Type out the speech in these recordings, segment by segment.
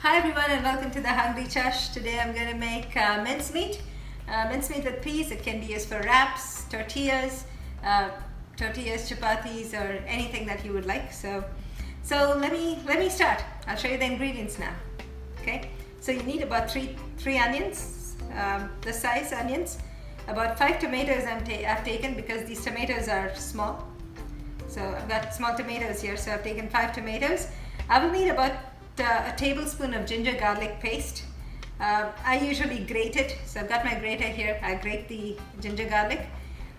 Hi everyone and welcome to the Hungry Chush. Today I'm going to make mincemeat. Mincemeat with peas. It can be used for wraps, tortillas, chapatis, or anything that you would like. So let me start. I'll show you the ingredients now. Okay. So you need about three onions, the size onions. About 5 tomatoes I've taken because these tomatoes are small. So I've got small tomatoes here. So I've taken 5 tomatoes. I will need about a tablespoon of ginger garlic paste. I usually grate it, so I've got my grater here. I grate the ginger garlic.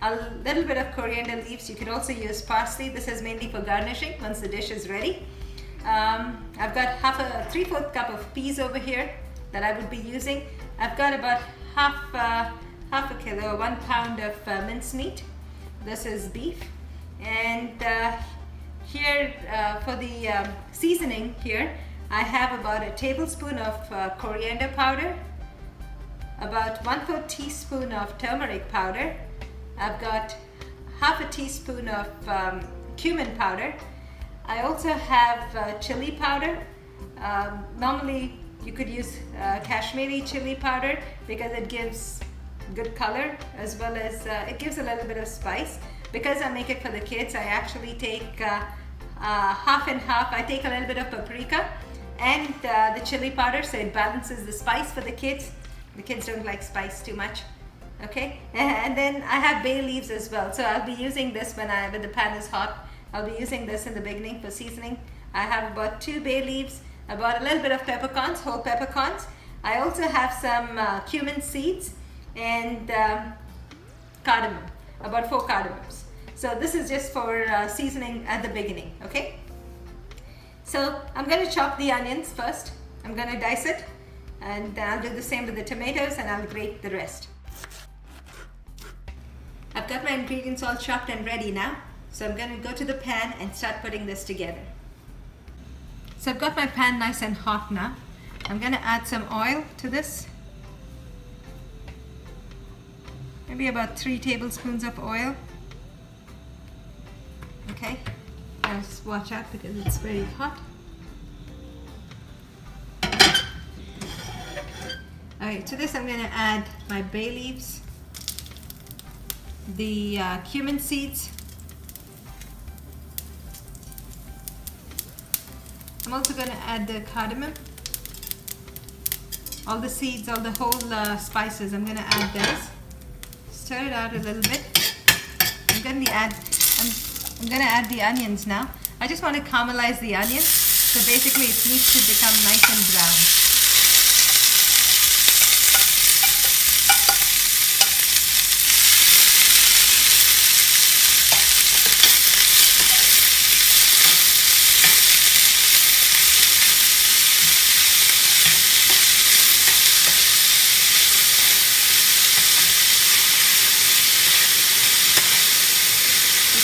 A little bit of coriander leaves. You could also use parsley. This is mainly for garnishing once the dish is ready. I've got 3/4 cup of peas over here that I would be using. I've got about half a kilo, 1 pound of mincemeat. This is beef, and here for the seasoning here, I have about a tablespoon of coriander powder, about 1/4 teaspoon of turmeric powder. I've got half a teaspoon of cumin powder. I also have chili powder. Normally you could use Kashmiri chili powder because it gives good color as well as it gives a little bit of spice. Because I make it for the kids, I actually take half and half. I take a little bit of paprika and the chili powder, so it balances the spice for the kids. The kids don't like spice too much. Okay, and then I have bay leaves as well. So I'll be using this when the pan is hot. I'll be using this in the beginning for seasoning. I have about 2 bay leaves, about a little bit of peppercorns, whole peppercorns. I also have some cumin seeds and cardamom, about 4 cardamoms. So this is just for seasoning at the beginning, okay? So I'm going to chop the onions first. I'm going to dice it, and I'll do the same with the tomatoes, and I'll grate the rest. I've got my ingredients all chopped and ready now. So I'm going to go to the pan and start putting this together. So I've got my pan nice and hot now. I'm going to add some oil to this. Maybe about 3 tablespoons of oil. Okay, just watch out because it's very hot. Alright, to this I'm going to add my bay leaves, the cumin seeds. I'm also going to add the cardamom, all the seeds, all the whole spices. I'm going to add those. Stir it out a little bit. I'm going to add the onions now. I just want to caramelize the onions, so basically it needs to become nice and brown.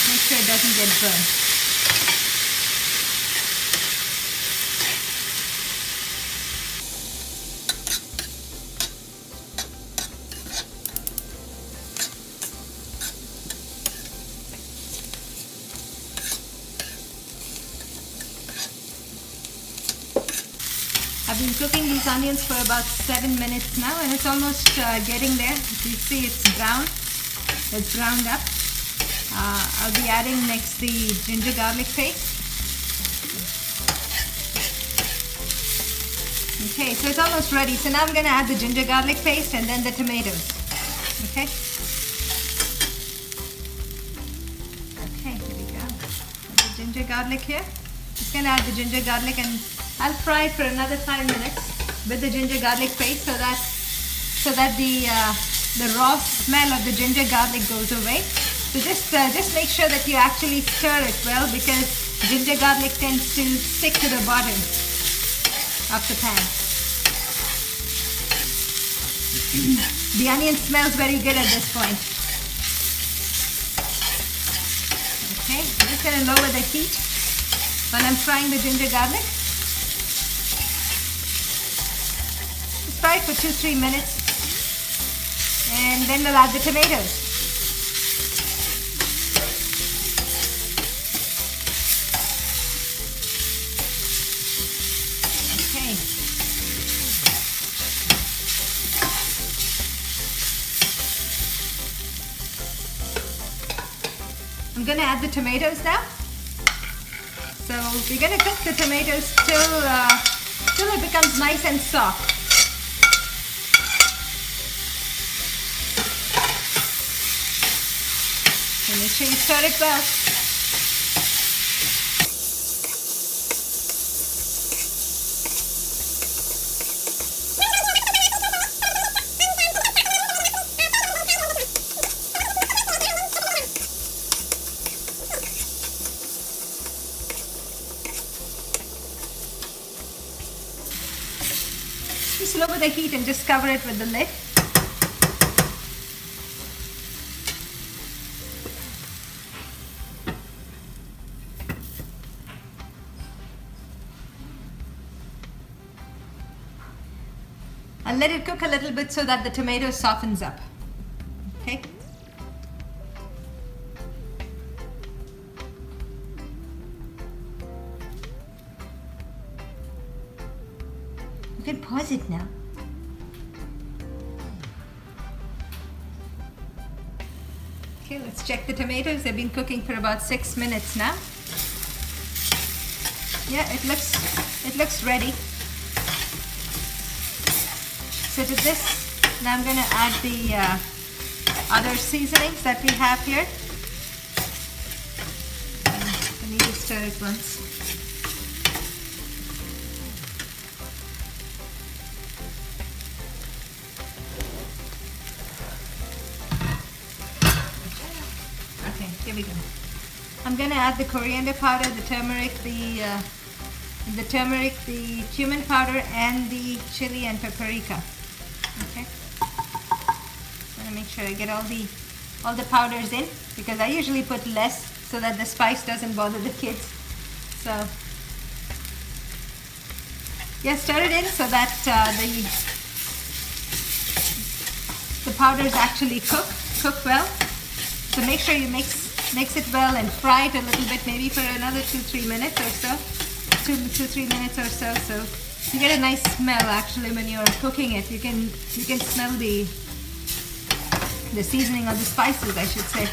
Make sure it doesn't get burned. I've been cooking these onions for about 7 minutes now, and it's almost getting there. You see it's brown. It's browned up. I'll be adding next the ginger garlic paste. Okay, so it's almost ready. So now I'm going to add the ginger garlic paste and then the tomatoes. Okay. Okay, here we go. The ginger garlic here. Just going to add the ginger garlic, and I'll fry it for another 5 minutes with the ginger garlic paste so that the raw smell of the ginger garlic goes away. So just make sure that you actually stir it well, because ginger garlic tends to stick to the bottom of the pan. The onion smells very good at this point. Okay, I'm just going to lower the heat while I'm frying the ginger garlic. Just fry it for 2-3 minutes, and then we'll add the tomatoes. I'm gonna add the tomatoes now. So we're gonna cook the tomatoes till it becomes nice and soft. And make sure you stir it well. Just lower the heat and just cover it with the lid. And let it cook a little bit so that the tomato softens up. Okay? You can pause it now. Okay, let's check the tomatoes. They've been cooking for about 6 minutes now. Yeah, it looks ready. So to this, now I'm going to add the other seasonings that we have here. I need to stir it once. Okay, here we go. I'm going to add the coriander powder, the turmeric, the cumin powder, and the chili and paprika. Okay. I'm gonna make sure I get all the powders in, because I usually put less so that the spice doesn't bother the kids. So yeah, stir it in so that the powders actually cook well. So make sure you mix it well and fry it a little bit, maybe for another 2-3 minutes or so. 2-3 minutes or so. So you get a nice smell actually when you're cooking it. You can smell the seasoning or the spices, I should say.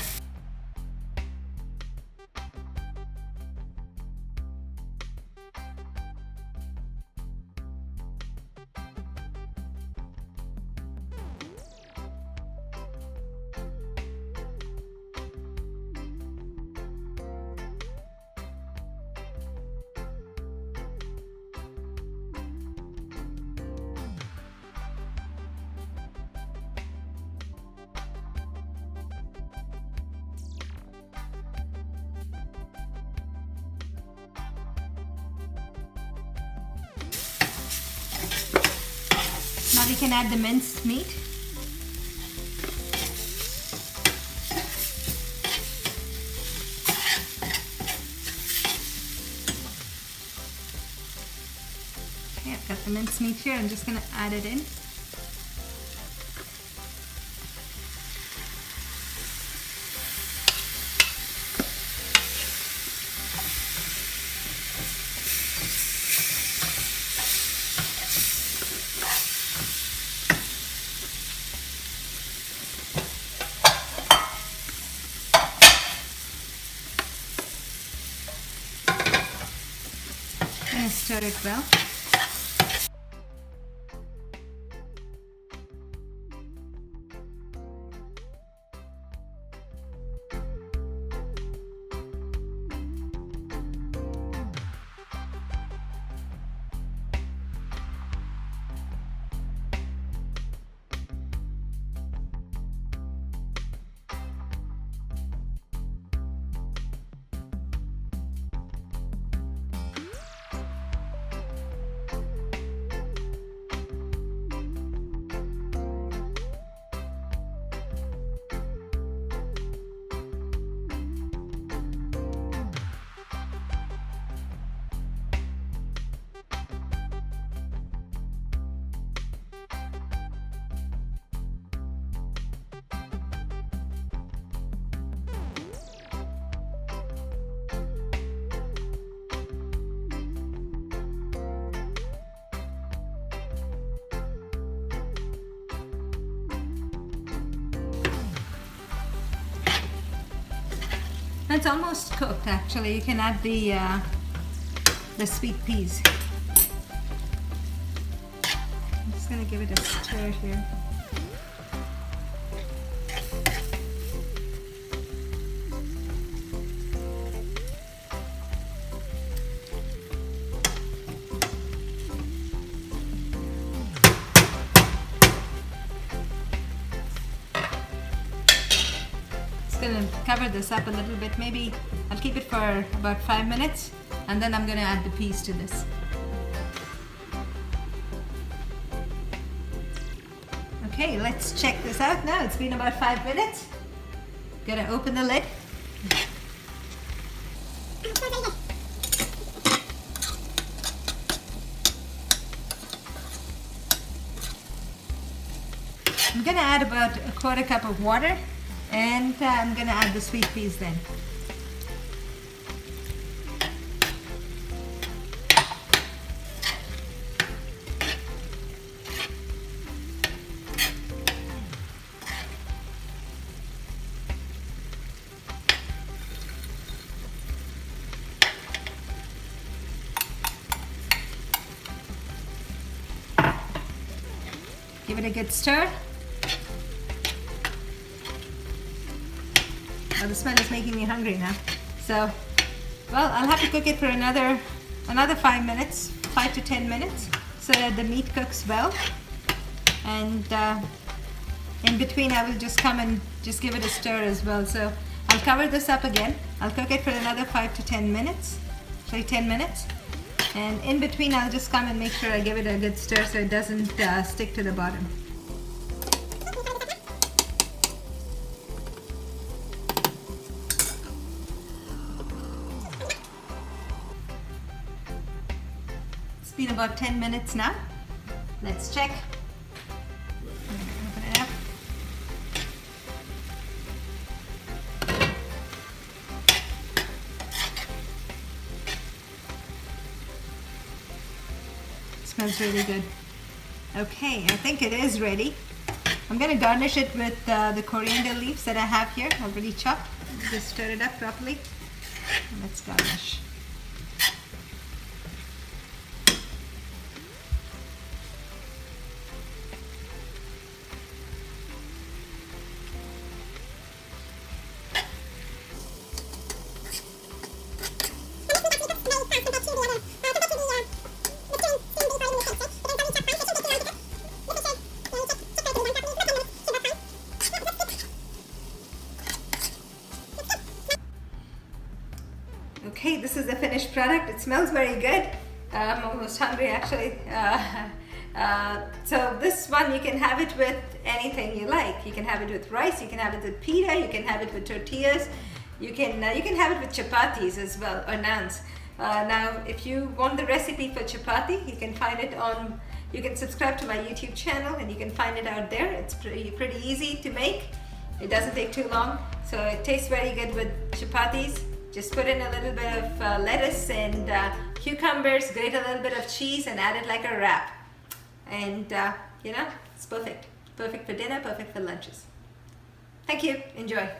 Now we can add the minced meat. Okay, I've got the minced meat here. I'm just going to add it in. And stir it well. It's almost cooked actually. You can add the sweet peas. I'm just gonna give it a stir here. Gonna cover this up a little bit. Maybe I'll keep it for about 5 minutes and then I'm gonna add the peas to this. Okay, let's check this out now. It's been about 5 minutes. Gonna open the lid. I'm gonna add about a 1/4 cup of water. And I'm going to add the sweet peas then. Give it a good stir. Oh, the smell is making me hungry now. So, well, I'll have to cook it for another 5 minutes, 5 to 10 minutes, so that the meat cooks well. And in between, I will just come and just give it a stir as well. So I'll cover this up again. I'll cook it for another 5 to 10 minutes, say 10 minutes. And in between, I'll just come and make sure I give it a good stir so it doesn't stick to the bottom. It's been about 10 minutes now. Let's check. Open it up. Smells really good. Okay, I think it is ready. I'm going to garnish it with the coriander leaves that I have here already chopped. Just stir it up properly. Let's garnish. Okay, this is the finished product. It smells very good. I'm almost hungry actually. So this one, you can have it with anything you like. You can have it with rice, you can have it with pita, you can have it with tortillas, you can have it with chapatis as well, or naans. Now, if you want the recipe for chapati, you can find it on, you can subscribe to my YouTube channel and you can find it out there. It's pretty easy to make. It doesn't take too long. So it tastes very good with chapatis. Just put in a little bit of lettuce and cucumbers, grate a little bit of cheese and add it like a wrap. And you know, it's perfect. Perfect for dinner, perfect for lunches. Thank you. Enjoy.